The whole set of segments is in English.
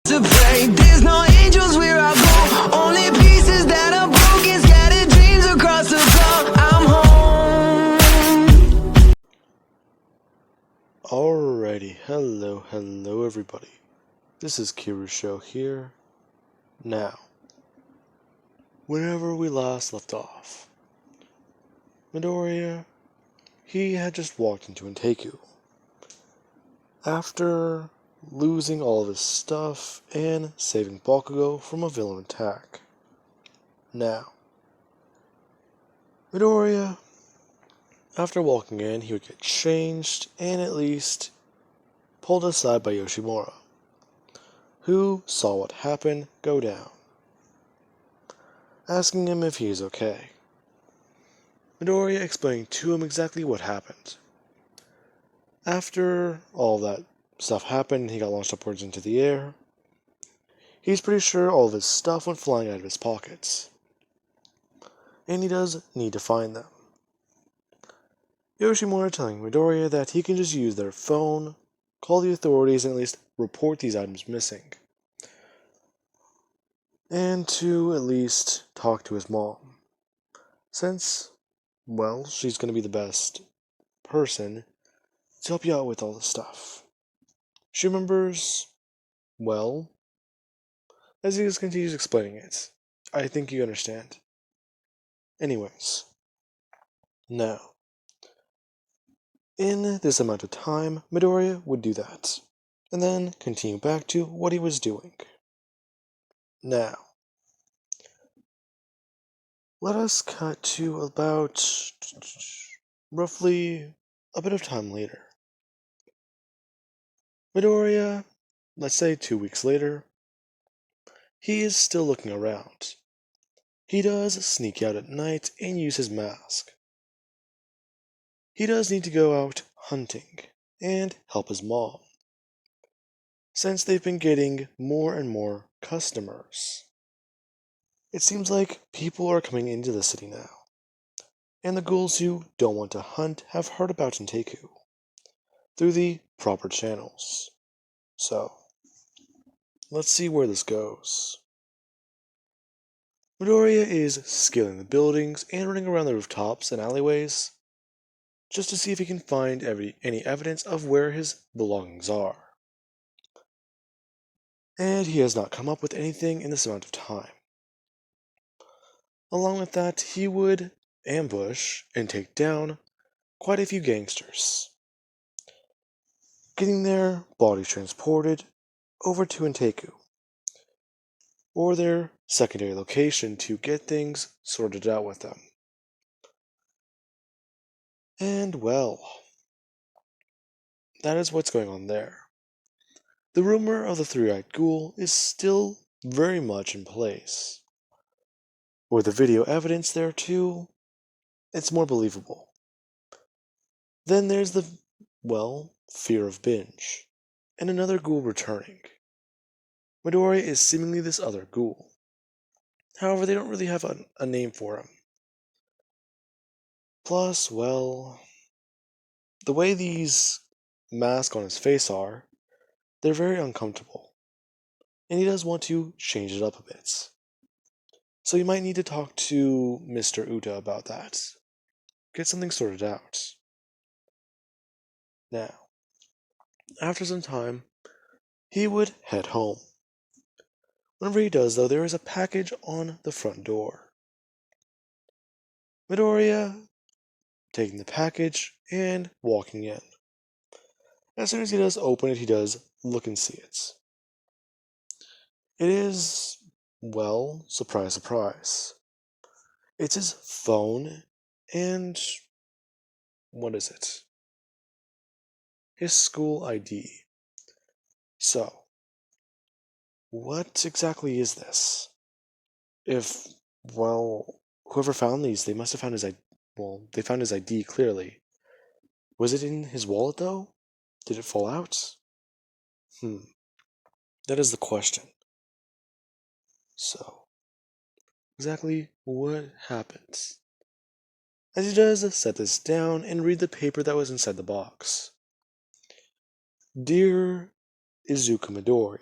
To pray, there's no angels where I go. Only pieces that are broken, scattered dreams across the floor. I'm home. Alrighty, hello everybody. This is Kirusho here. Now, whenever we last left off, Midoriya, he had just walked into Inteku. After losing all of his stuff and saving Bakugo from a villain attack. Now, Midoriya, after walking in, he would get changed and at least pulled aside by Yoshimura, who saw what happened go down, asking him if he is okay. Midoriya explaining to him exactly what happened. After all that stuff happened and he got launched upwards into the air, he's pretty sure all of his stuff went flying out of his pockets. And he does need to find them. Yoshimura telling Midoriya that he can just use their phone, call the authorities, and at least report these items missing. And to at least talk to his mom. Since, well, she's going to be the best person to help you out with all this stuff. She remembers, well, as he just continues explaining it. I think you understand. Anyways, now, in this amount of time, Midoriya would do that, and then continue back to what he was doing. Now, let us cut to about roughly a bit of time later. Midoriya, let's say 2 weeks later, he is still looking around. He does sneak out at night and use his mask. He does need to go out hunting and help his mom, since they've been getting more and more customers. It seems like people are coming into the city now, and the ghouls who don't want to hunt have heard about Inteku through the proper channels. So, let's see where this goes. Midoriya is scaling the buildings and running around the rooftops and alleyways just to see if he can find any evidence of where his belongings are. And he has not come up with anything in this amount of time. Along with that, he would ambush and take down quite a few gangsters, getting their bodies transported over to Inteku, or their secondary location to get things sorted out with them. And well, that is what's going on there. The rumor of the three-eyed ghoul is still very much in place. With the video evidence there too, it's more believable. Then there's the, well, fear of binge, and another ghoul returning. Midoriya is seemingly this other ghoul. However, they don't really have a name for him. Plus, well, the way these masks on his face are, they're very uncomfortable. And he does want to change it up a bit. So you might need to talk to Mr. Uta about that. Get something sorted out. Now, after some time, he would head home. Whenever he does, though, there is a package on the front door. Midoriya taking the package and walking in. As soon as he does open it, he does look and see it. It is, well, surprise, surprise. It's his phone and, what is it? His school ID. So, what exactly is this? If, well, whoever found these, they must have found his ID. Well, they found his ID clearly. Was it in his wallet, though? Did it fall out? That is the question. So, exactly what happens? As he does set this down and read the paper that was inside the box. Dear Izuku Midoriya,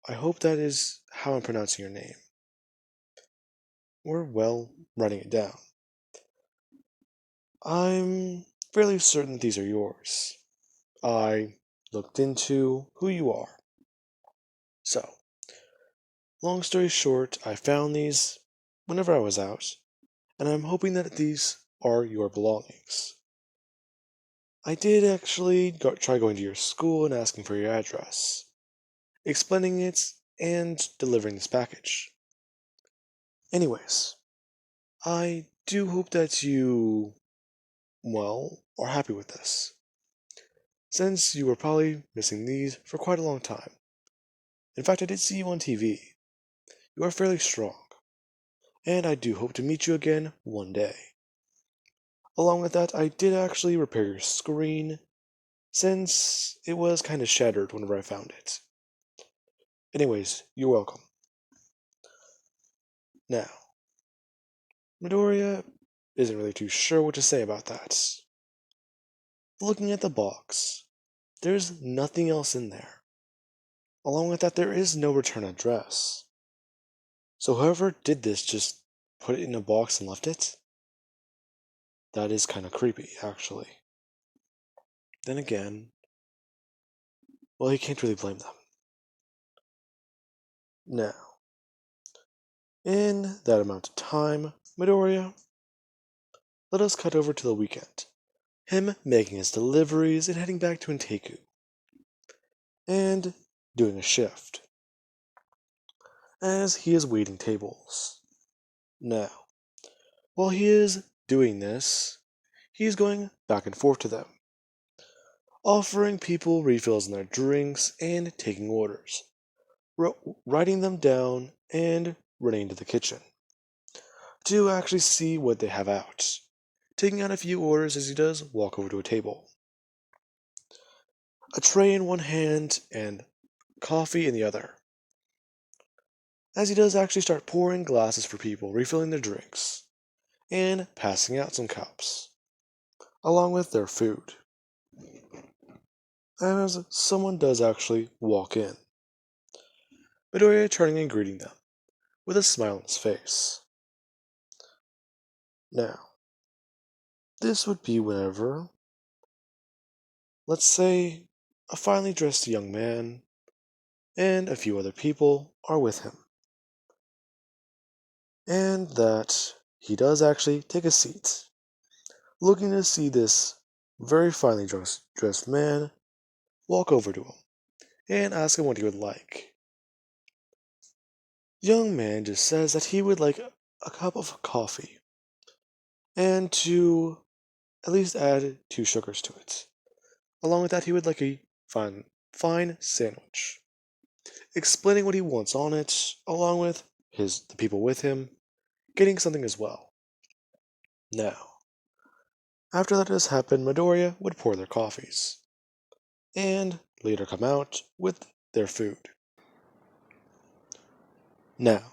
I hope that is how I'm pronouncing your name. Or, well, writing it down. I'm fairly certain that these are yours. I looked into who you are. So, long story short, I found these whenever I was out, and I'm hoping that these are your belongings. I did actually try going to your school and asking for your address, explaining it, and delivering this package. Anyways, I do hope that you, well, are happy with this, since you were probably missing these for quite a long time. In fact, I did see you on TV. You are fairly strong, and I do hope to meet you again one day. Along with that, I did actually repair your screen, since it was kind of shattered whenever I found it. Anyways, you're welcome. Now, Midoriya isn't really too sure what to say about that. Looking at the box, there's nothing else in there. Along with that, there is no return address. So whoever did this just put it in a box and left it? That is kind of creepy, actually. Then again, well, you can't really blame them. Now, in that amount of time, Midoriya, let us cut over to the weekend. Him making his deliveries and heading back to Inteku. And doing a shift. As he is waiting tables. Now, while he is doing this, he is going back and forth to them, offering people refills in their drinks and taking orders, writing them down and running into the kitchen to actually see what they have out, taking out a few orders as he does walk over to a table. A tray in one hand and coffee in the other, as he does actually start pouring glasses for people, refilling their drinks, and passing out some cups, along with their food. As someone does actually walk in, Midoriya turning and greeting them, with a smile on his face. Now, this would be whenever, let's say, a finely dressed young man and a few other people are with him. And that he does actually take a seat, looking to see this very finely dressed man walk over to him and ask him what he would like. The young man just says that he would like a cup of coffee and to at least add 2 sugars to it. Along with that, he would like a fine sandwich, explaining what he wants on it, along with the people with him getting something as well. Now, after that has happened, Midoriya would pour their coffees, and later come out with their food. Now,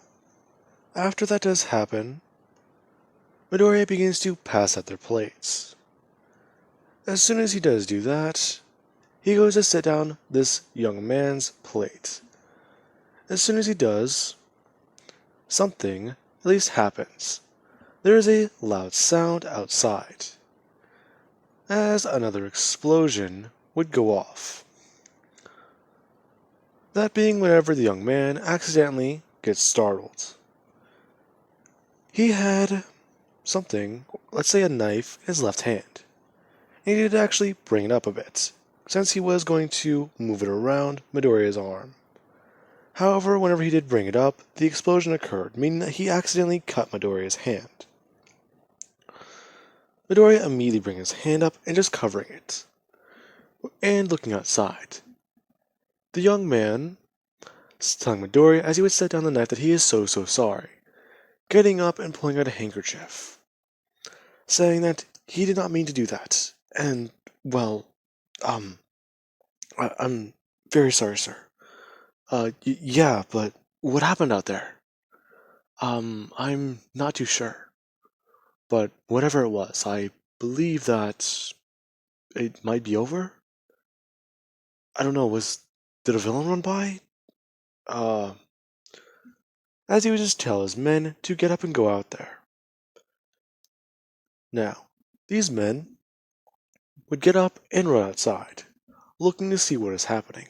after that does happen, Midoriya begins to pass out their plates. As soon as he does do that, he goes to sit down this young man's plate. As soon as he does, something at least happens. There is a loud sound outside, as another explosion would go off. That being whenever the young man accidentally gets startled. He had something, let's say a knife, in his left hand. And he did actually bring it up a bit, since he was going to move it around Midoriya's arm. However, whenever he did bring it up, the explosion occurred, meaning that he accidentally cut Midoriya's hand. Midoriya immediately brings his hand up and just covering it, and looking outside. The young man is telling Midoriya as he would set down the knife that he is so sorry, getting up and pulling out a handkerchief, saying that he did not mean to do that, and, well, I'm very sorry, sir. Yeah, but what happened out there? I'm not too sure. But whatever it was, I believe that it might be over? I don't know, did a villain run by? as he would just tell his men to get up and go out there. Now, these men would get up and run outside, looking to see what is happening,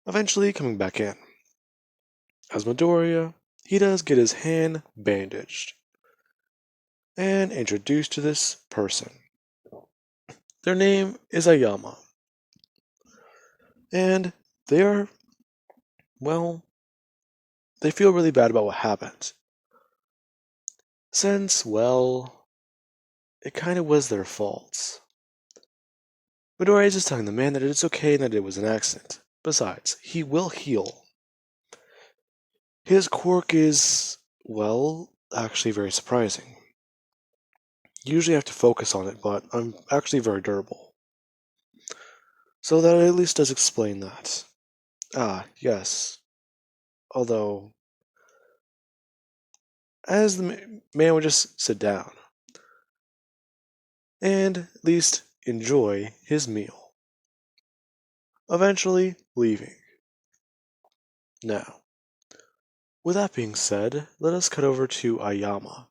eventually coming back in. As Midoriya, he does get his hand bandaged and introduced to this person. Their name is Ayama, and they are, well, they feel really bad about what happened. Since, well, it kind of was their fault. Midoriya is just telling the man that it's okay and that it was an accident. Besides, he will heal. His quirk is, well, actually very surprising. Usually I have to focus on it, but I'm actually very durable. So that at least does explain that. Ah, yes. Although, as the man would just sit down and at least enjoy his meal, eventually leaving. Now, with that being said, let us cut over to Ayama.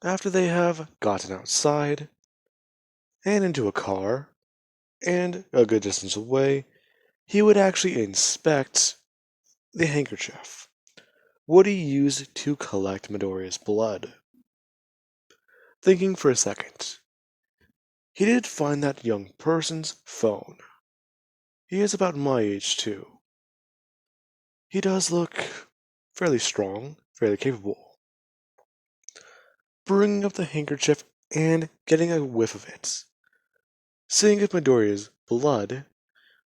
After they have gotten outside and into a car, and a good distance away, he would actually inspect the handkerchief. What he used to collect Midoriya's blood. Thinking for a second, he did find that young person's phone. He is about my age, too. He does look fairly strong, fairly capable. Bringing up the handkerchief and getting a whiff of it. Seeing if Midoriya's blood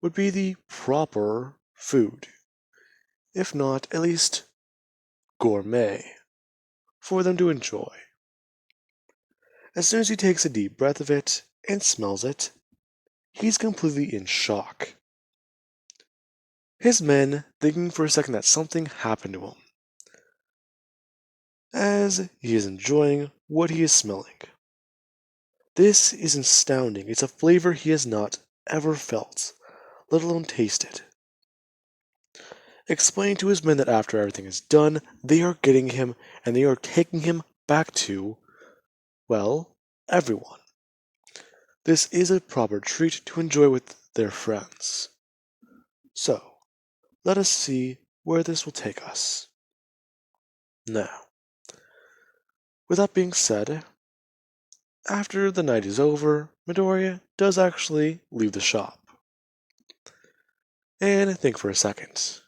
would be the proper food. If not, at least gourmet, for them to enjoy. As soon as he takes a deep breath of it and smells it, he's completely in shock. His men thinking for a second that something happened to him, as he is enjoying what he is smelling. This is astounding. It's a flavor he has not ever felt, let alone tasted. Explaining to his men that after everything is done, they are getting him and they are taking him back to, well, everyone. This is a proper treat to enjoy with their friends. So, let us see where this will take us. Now, with that being said, after the night is over, Midoriya does actually leave the shop. And think for a second.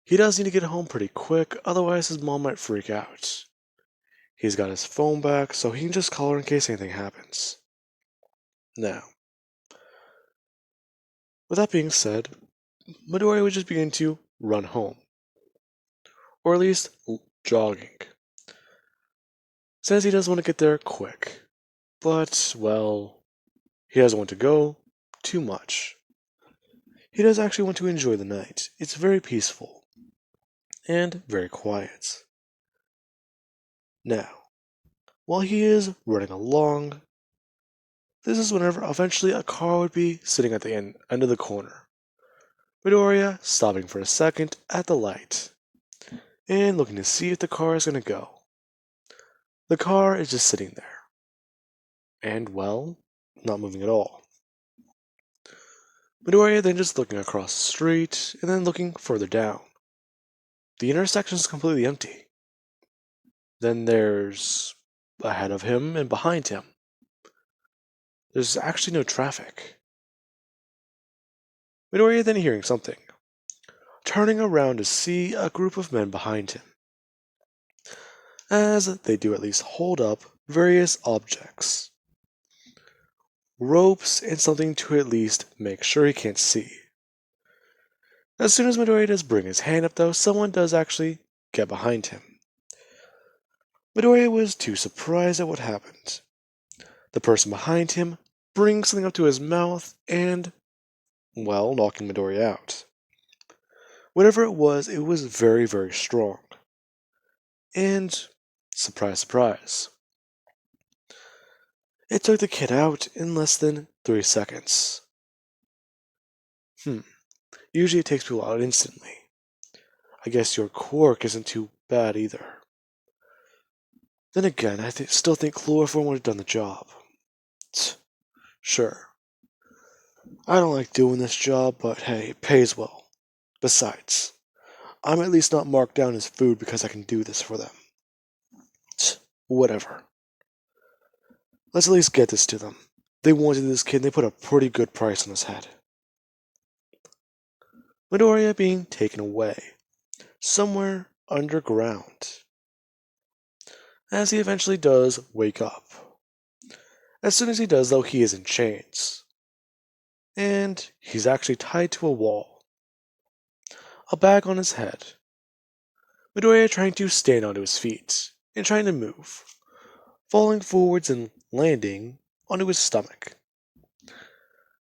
He does need to get home pretty quick, otherwise his mom might freak out. He's got his phone back, so he can just call her in case anything happens. Now, with that being said, Midoriya would just begin to run home. Or at least jogging. Says he does want to get there quick. But, well, he doesn't want to go too much. He does actually want to enjoy the night. It's very peaceful. And very quiet. Now, while he is running along, this is whenever eventually a car would be sitting at the end of the corner. Midoriya stopping for a second at the light and looking to see if the car is going to go. The car is just sitting there. And, well, not moving at all. Midoriya then just looking across the street and then looking further down. The intersection is completely empty. Then there's ahead of him and behind him. There's actually no traffic. Midoriya then hearing something, turning around to see a group of men behind him, as they do at least hold up various objects. Ropes and something to at least make sure he can't see. As soon as Midoriya does bring his hand up though, someone does actually get behind him. Midoriya was too surprised at what happened. The person behind him brings something up to his mouth and, well, knocking Midoriya out. Whatever it was very, very strong. And, surprise, surprise, it took the kid out in less than 3 seconds. Usually it takes people out instantly. I guess your quirk isn't too bad either. Then again, I still think chloroform would have done the job. Tch, sure. I don't like doing this job, but hey, it pays well. Besides, I'm at least not marked down as food because I can do this for them. Tch, whatever. Let's at least get this to them. They wanted this kid and they put a pretty good price on his head. Midoriya being taken away, somewhere underground, as he eventually does wake up. As soon as he does, though, he is in chains. And he's actually tied to a wall, a bag on his head. Midoriya trying to stand onto his feet and trying to move, falling forwards and landing onto his stomach.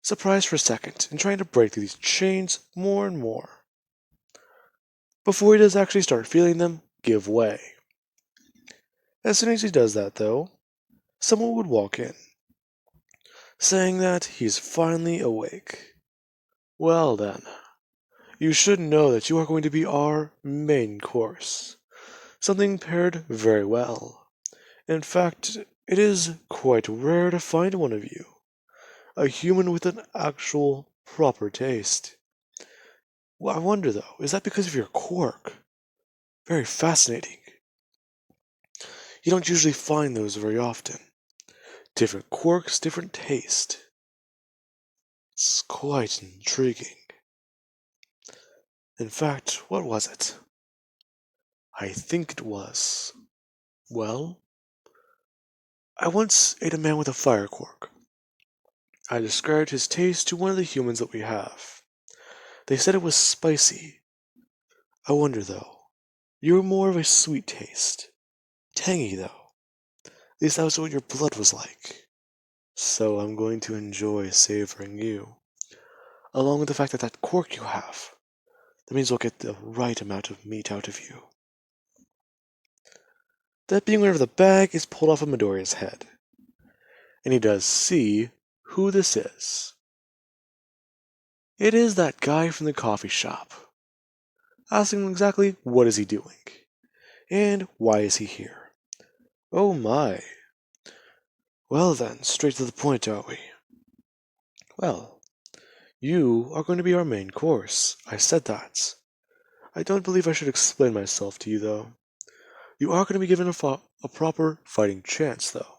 Surprised for a second and trying to break through these chains more and more, before he does actually start feeling them give way. As soon as he does that, though, someone would walk in, saying that he's finally awake. Well then, you should know that you are going to be our main course. Something paired very well. In fact, it is quite rare to find one of you. A human with an actual proper taste. Well, I wonder though, is that because of your quirk? Very fascinating. You don't usually find those very often. Different quirks, different taste. It's quite intriguing. In fact, what was it? I think it was. Well, I once ate a man with a fire quirk. I described his taste to one of the humans that we have. They said it was spicy. I wonder though, you were more of a sweet taste. Tangy though. At least that was what your blood was like. So I'm going to enjoy savoring you. Along with the fact that that quirk you have. That means we'll get the right amount of meat out of you. That being whenever the bag is pulled off of Midoriya's head. And he does see who this is. It is that guy from the coffee shop. Asking him exactly what is he doing. And why is he here? Oh my. Well then, straight to the point, are we? Well, you are going to be our main course. I said that. I don't believe I should explain myself to you, though. You are going to be given a proper fighting chance, though.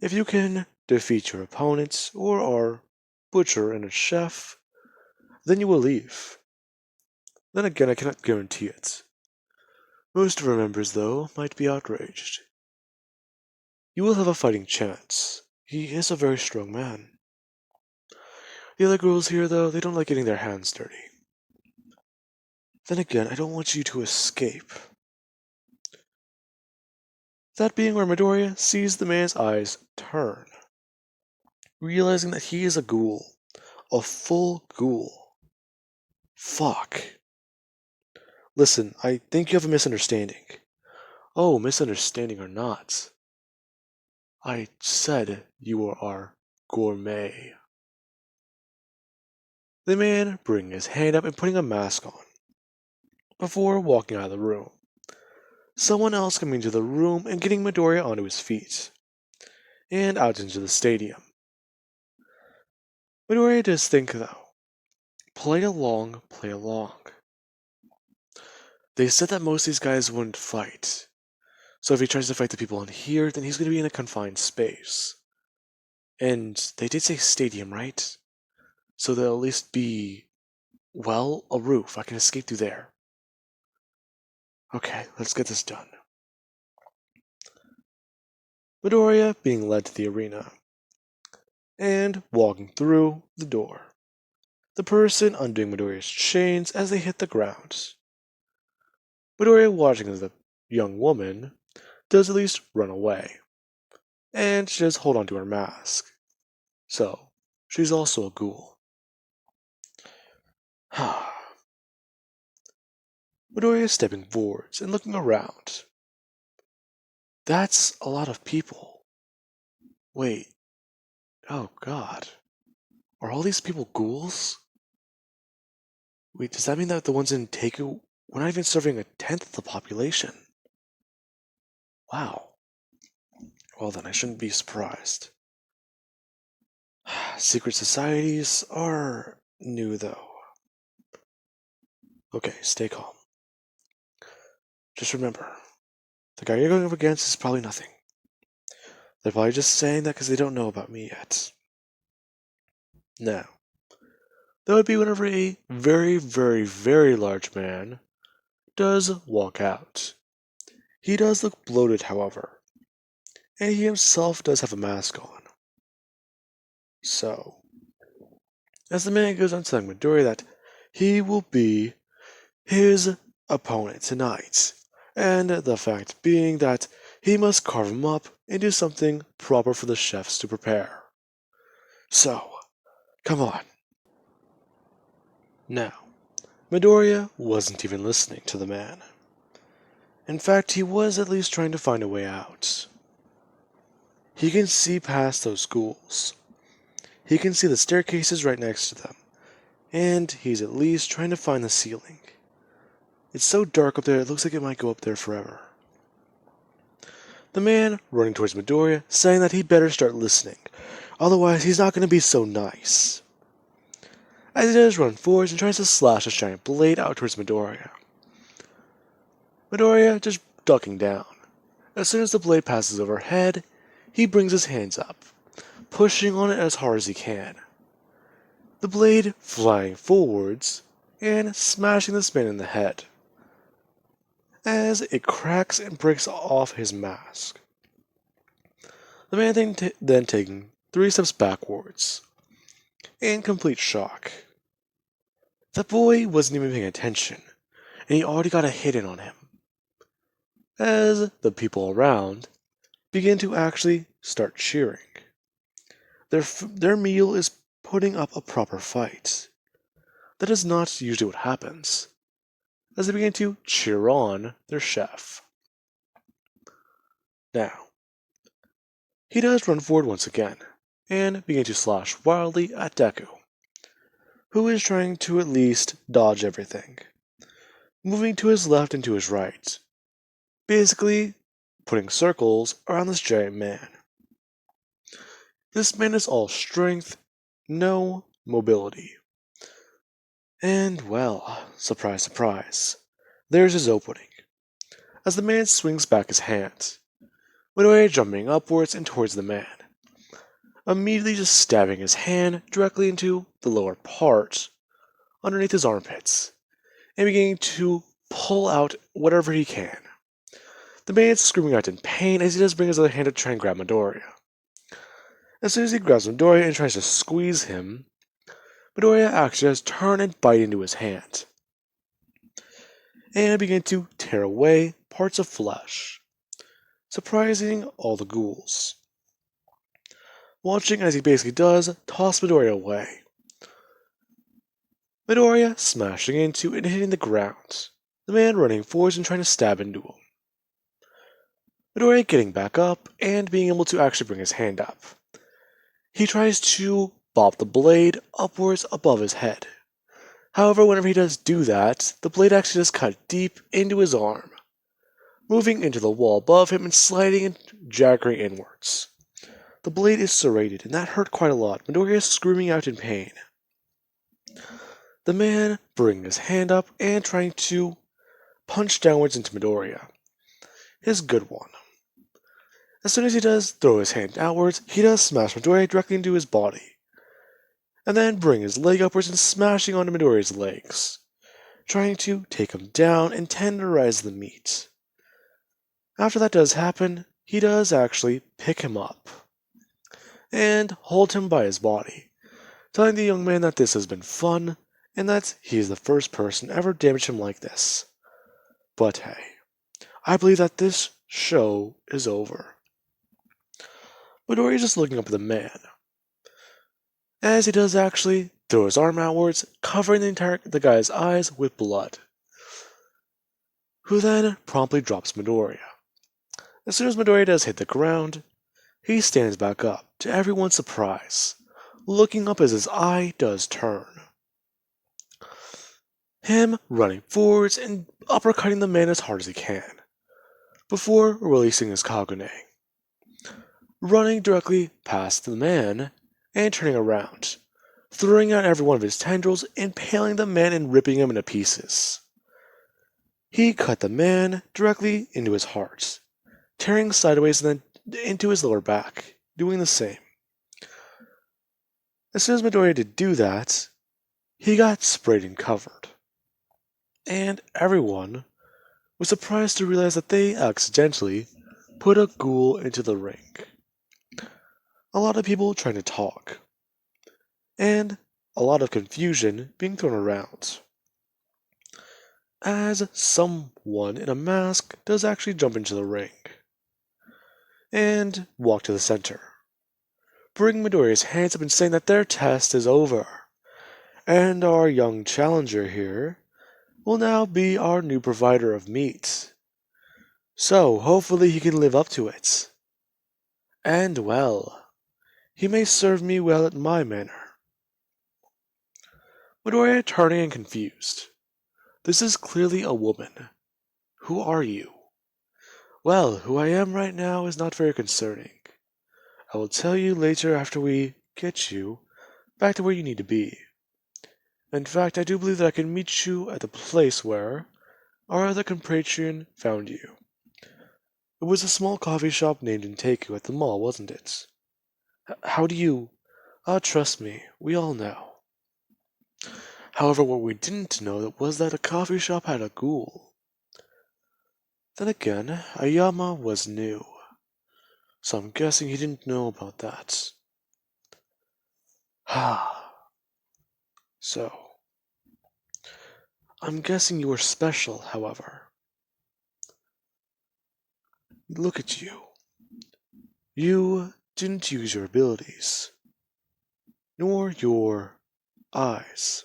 If you can defeat your opponent, or our butcher and a chef, then you will leave. Then again, I cannot guarantee it. Most of our members, though, might be outraged. You will have a fighting chance. He is a very strong man. The other girls here, though, they don't like getting their hands dirty. Then again, I don't want you to escape. That being where Midoriya sees the man's eyes turn, realizing that he is a ghoul. A full ghoul. Fuck. Listen, I think you have a misunderstanding. Oh, misunderstanding or not. I said you are our gourmet. The man bringing his hand up and putting a mask on, before walking out of the room. Someone else coming into the room and getting Midoriya onto his feet, and out into the stadium. Midoriya does think, though, play along, play along. They said that most of these guys wouldn't fight, so if he tries to fight the people in here, then he's going to be in a confined space. And they did say stadium, right? So there'll at least be, well, a roof. I can escape through there. Okay, let's get this done. Midoriya being led to the arena, and walking through the door. The person undoing Midoriya's chains as they hit the ground. Midoriya, watching as the young woman does at least run away, and she does hold onto her mask. So, she's also a ghoul. Midoriya is stepping forwards and looking around. That's a lot of people. Wait. Oh god. Are all these people ghouls? Wait, does that mean that the ones in Deku were not even serving a tenth of the population? Wow. Well then, I shouldn't be surprised. Secret societies are new, though. Okay, stay calm. Just remember, the guy you're going up against is probably nothing. They're probably just saying that because they don't know about me yet. Now, that would be whenever a very, very, very large man does walk out. He does look bloated, however, and he himself does have a mask on. So, as the man goes on telling Midoriya that he will be his opponent tonight, and the fact being that he must carve him up and do something proper for the chefs to prepare. So, come on. Now, Midoriya wasn't even listening to the man. In fact, he was at least trying to find a way out. He can see past those ghouls. He can see the staircases right next to them, and he's at least trying to find the ceiling. It's so dark up there, it looks like it might go up there forever. The man running towards Midoriya, saying that he better start listening, otherwise he's not going to be so nice. As he does run forwards and tries to slash a giant blade out towards Midoriya. Midoriya just ducking down. As soon as the blade passes overhead, he brings his hands up, pushing on it as hard as he can. The blade flying forwards and smashing this man in the head, as it cracks and breaks off his mask. The man then taking 3 steps backwards, in complete shock. The boy wasn't even paying attention, and he already got a hit in on him. As the people around begin to actually start cheering. Their meal is putting up a proper fight. That is not usually what happens, as they begin to cheer on their chef. Now, he does run forward once again, and begin to slash wildly at Deku, who is trying to at least dodge everything, moving to his left and to his right, basically putting circles around this giant man. This man is all strength, no mobility. And well, surprise, surprise, there's his opening, as the man swings back his hand, Midoriya jumping upwards and towards the man, immediately just stabbing his hand directly into the lower part, underneath his armpits, and beginning to pull out whatever he can. The man is screaming out in pain as he does bring his other hand to try and grab Midoriya. As soon as he grabs Midoriya and tries to squeeze him, Midoriya actually does turn and bite into his hand, and begin to tear away parts of flesh, surprising all the ghouls. Watching as he basically does toss Midoriya away. Midoriya smashing into and hitting the ground, the man running forwards and trying to stab into him. Midoriya getting back up and being able to actually bring his hand up. He tries to bop the blade upwards above his head. However, whenever he does do that, the blade actually does cut deep into his arm, moving into the wall above him and sliding and jaggering inwards. The blade is serrated, and that hurt quite a lot. Midoriya is screaming out in pain. The man bringing his hand up and trying to punch downwards into Midoriya. His good one. As soon as he does throw his hand outwards, he does smash Midoriya directly into his body, and then bring his leg upwards and smashing onto Midoriya's legs, trying to take him down and tenderize the meat. After that does happen, he does actually pick him up and hold him by his body, telling the young man that this has been fun and that he is the first person ever damaged him like this. But hey, I believe that this show is over. Midoriya is just looking up at the man, as he does actually throw his arm outwards, covering the guy's eyes with blood, who then promptly drops Midoriya. As soon as Midoriya does hit the ground, he stands back up, to everyone's surprise, looking up as his eye does turn. him running forwards and uppercutting the man as hard as he can, before releasing his Kagune, running directly past the man and turning around, throwing out every one of his tendrils, impaling the man and ripping him into pieces. He cut the man directly into his heart, tearing sideways and then into his lower back, doing the same. As soon as Midoriya did do that, he got sprayed and covered. And everyone was surprised to realize that they accidentally put a ghoul into the ring. A lot of people trying to talk, and a lot of confusion being thrown around, as someone in a mask does actually jump into the ring and walk to the center, bringing Midoriya's hands up and saying that their test is over, and our young challenger here will now be our new provider of meat. So hopefully he can live up to it. And well, he may serve me well at my manor. Midoriya turning and confused. This is clearly a woman. Who are you? Well, who I am right now is not very concerning. I will tell you later after we get you back to where you need to be. In fact, I do believe that I can meet you at the place where our other compatriot found you. It was a small coffee shop named Deku at the mall, wasn't it? How do you... trust me, we all know. However, what we didn't know was that a coffee shop had a ghoul. Then again, Ayama was new, so I'm guessing he didn't know about that. So, I'm guessing you were special, however. Look at you. You didn't use your abilities, nor your eyes.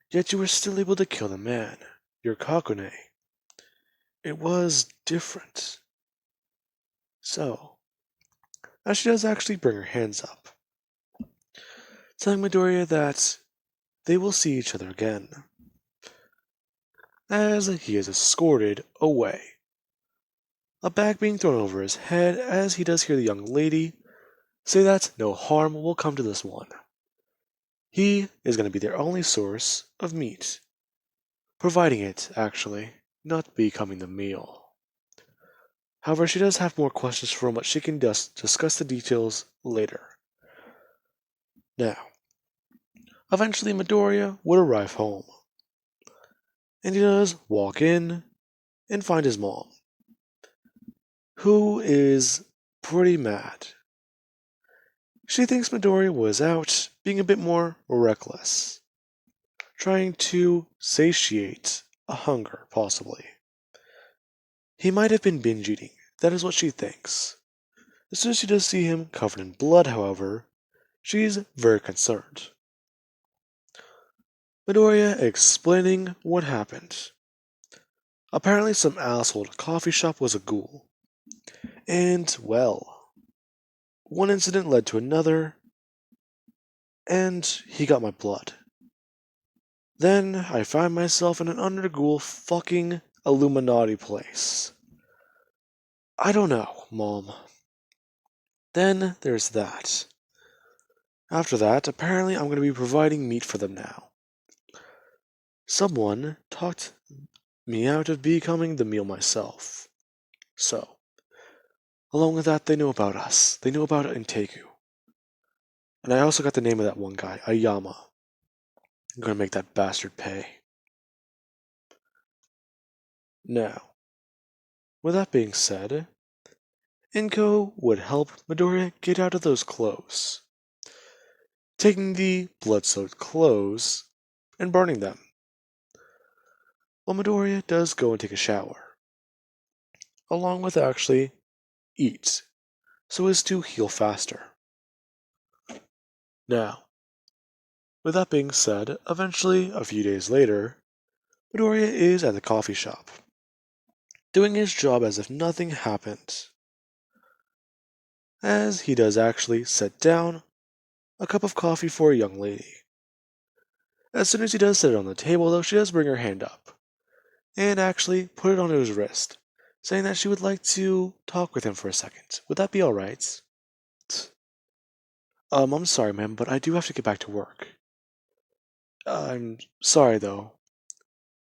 Yet you were still able to kill the man, your Kakune. It was different. So, now she does actually bring her hands up, telling Midoriya that they will see each other again, as he is escorted away. A bag being thrown over his head as he does hear the young lady say that no harm will come to this one. He is going to be their only source of meat, providing it, actually, not becoming the meal. However, she does have more questions for him, but she can discuss the details later. Now, eventually Midoriya would arrive home, and he does walk in and find his mom, who is pretty mad. She thinks Midoriya was out being a bit more reckless, trying to satiate a hunger, possibly. He might have been binge eating, that is what she thinks. As soon as she does see him covered in blood, however, she's very concerned. Midoriya explaining what happened. Apparently some asshole at a coffee shop was a ghoul. And, well, one incident led to another, and he got my blood. Then I find myself in an under-ghoul fucking Illuminati place. I don't know, Mom. Then there's that. After that, apparently I'm going to be providing meat for them now. Someone talked me out of becoming the meal myself. So, along with that, they know about us. They know about Inteku. And I also got the name of that one guy, Ayama. I'm gonna make that bastard pay. Now, with that being said, Inko would help Midoriya get out of those clothes, taking the blood-soaked clothes and burning them. While Midoriya does go and take a shower, along with actually eat, so as to heal faster. Now, with that being said, eventually, a few days later, Midoriya is at the coffee shop, doing his job as if nothing happened, as he does actually set down a cup of coffee for a young lady. As soon as he does set it on the table, though, she does bring her hand up and actually put it onto his wrist, saying that she would like to talk with him for a second. Would that be alright? I'm sorry, ma'am, but I do have to get back to work. I'm sorry, though.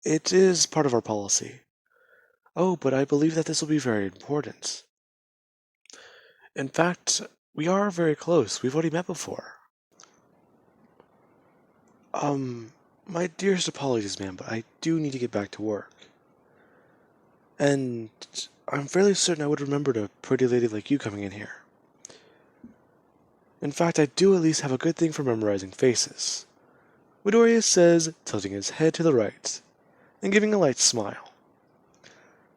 It is part of our policy. Oh, but I believe that this will be very important. In fact, we are very close. We've already met before. Um, my dearest apologies, ma'am, but I do need to get back to work. And I'm fairly certain I would remember a pretty lady like you coming in here. In fact, I do at least have a good thing for memorizing faces. Midoriya says, tilting his head to the right, and giving a light smile,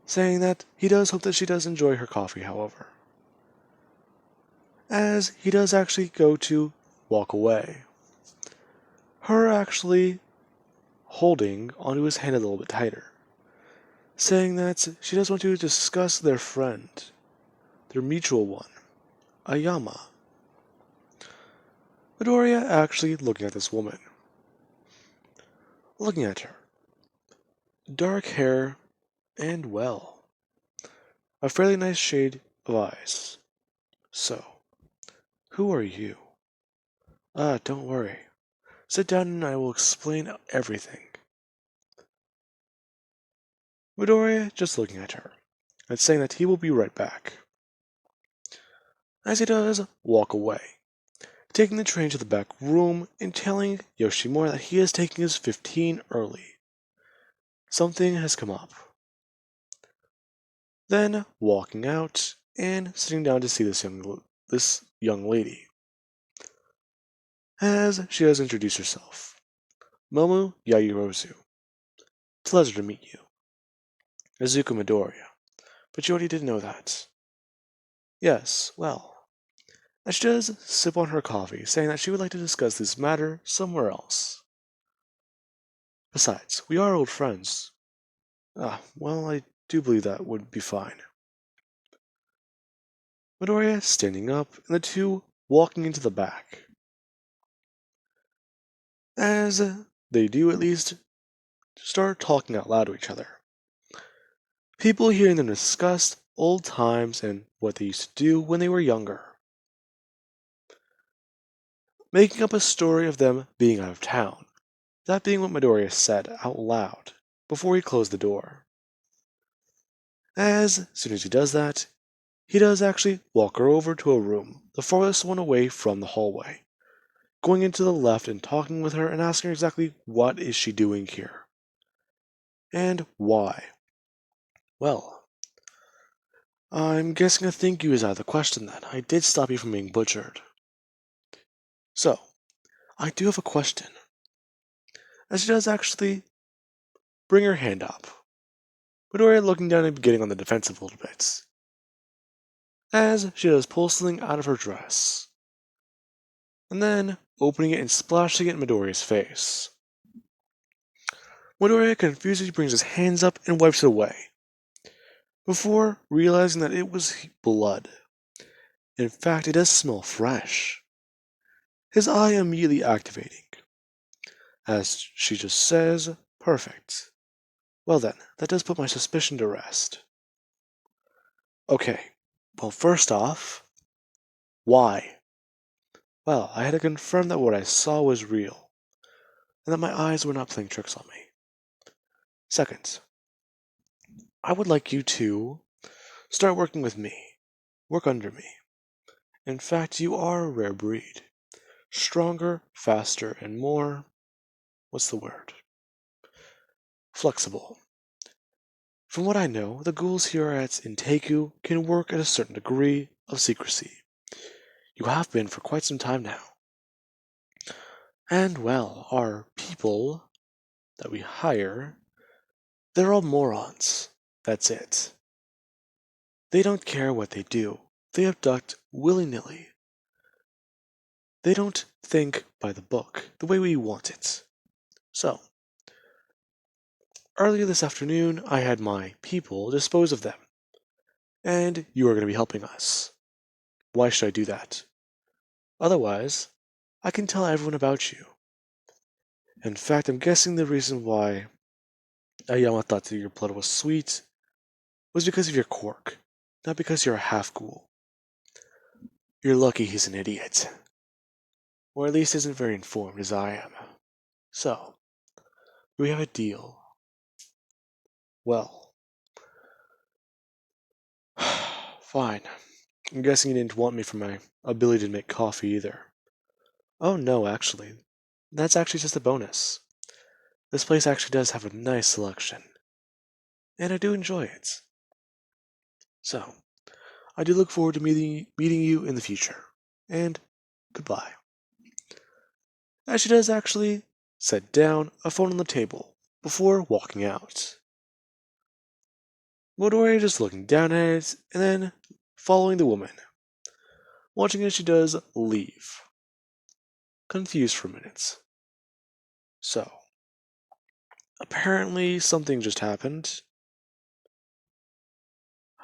saying that he does hope that she does enjoy her coffee, however. As he does actually go to walk away. Her actually holding onto his hand a little bit tighter, saying that she does want to discuss their friend, their mutual one, Ayama. Midoriya actually looking at this woman. Looking at her. Dark hair, and well, a fairly nice shade of eyes. So, who are you? Don't worry. Sit down and I will explain everything. Midoriya just looking at her, and saying that he will be right back. As he does, walk away, taking the train to the back room and telling Yoshimura that he is taking his 15 early. Something has come up. Then walking out and sitting down to see this young lady. As she does introduce herself. Momo Yayorozu. Pleasure to meet you. Izuku Midoriya. But you already did know that. Yes, well. And she does sip on her coffee, saying that she would like to discuss this matter somewhere else. Besides, we are old friends. Well, I do believe that would be fine. Midoriya standing up, and the two walking into the back. As they do at least start talking out loud to each other. People hearing them discuss old times and what they used to do when they were younger. Making up a story of them being out of town. That being what Midoriya said out loud before he closed the door. As soon as he does that, he does actually walk her over to a room, the farthest one away from the hallway, going into the left and talking with her and asking her exactly what is she doing here. And why. Well, I'm guessing a thank you is out of the question then. I did stop you from being butchered. So, I do have a question. As she does actually bring her hand up. Midoriya looking down and getting on the defensive a little bit. As she does pull something out of her dress. And then opening it and splashing it in Midoriya's face. Midoriya confusedly brings his hands up and wipes it away. Before realizing that it was blood. In fact, it does smell fresh. His eye immediately activating. As she just says, perfect. Well then, that does put my suspicion to rest. Okay, well first off, why? Well, I had to confirm that what I saw was real, and that my eyes were not playing tricks on me. Second, I would like you to start working with me. Work under me. In fact, you are a rare breed. Stronger, faster, and more... what's the word? Flexible. From what I know, the ghouls here at Deku can work at a certain degree of secrecy. You have been for quite some time now. And well, our people that we hire, they're all morons. That's it. They don't care what they do. They abduct willy-nilly. They don't think by the book, the way we want it. So, earlier this afternoon, I had my people dispose of them. And you are going to be helping us. Why should I do that? Otherwise, I can tell everyone about you. In fact, I'm guessing the reason why Ayama thought that your blood was sweet was because of your quirk, not because you're a half ghoul. You're lucky he's an idiot. Or at least isn't very informed as I am. So, we have a deal. Well, fine. I'm guessing you didn't want me for my ability to make coffee either. Oh no, actually. That's actually just a bonus. This place actually does have a nice selection. And I do enjoy it. So, I do look forward to meeting you in the future. And goodbye. As she does actually set down a phone on the table before walking out. Midoriya just looking down at it and then following the woman, watching as she does leave. Confused for a minute. So, apparently something just happened.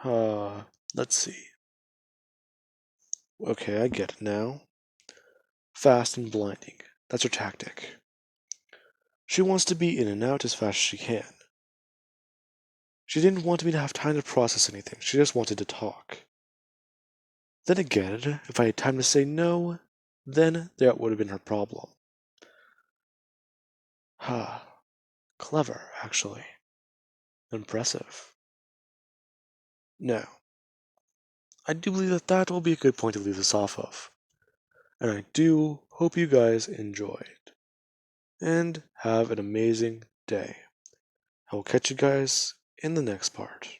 Let's see. Okay, I get it now. Fast and blinding. That's her tactic. She wants to be in and out as fast as she can. She didn't want me to have time to process anything, she just wanted to talk. Then again, if I had time to say no, then that would have been her problem. Clever, actually. Impressive. Now, I do believe that that will be a good point to leave this off of. And I do hope you guys enjoyed. And have an amazing day. I will catch you guys in the next part.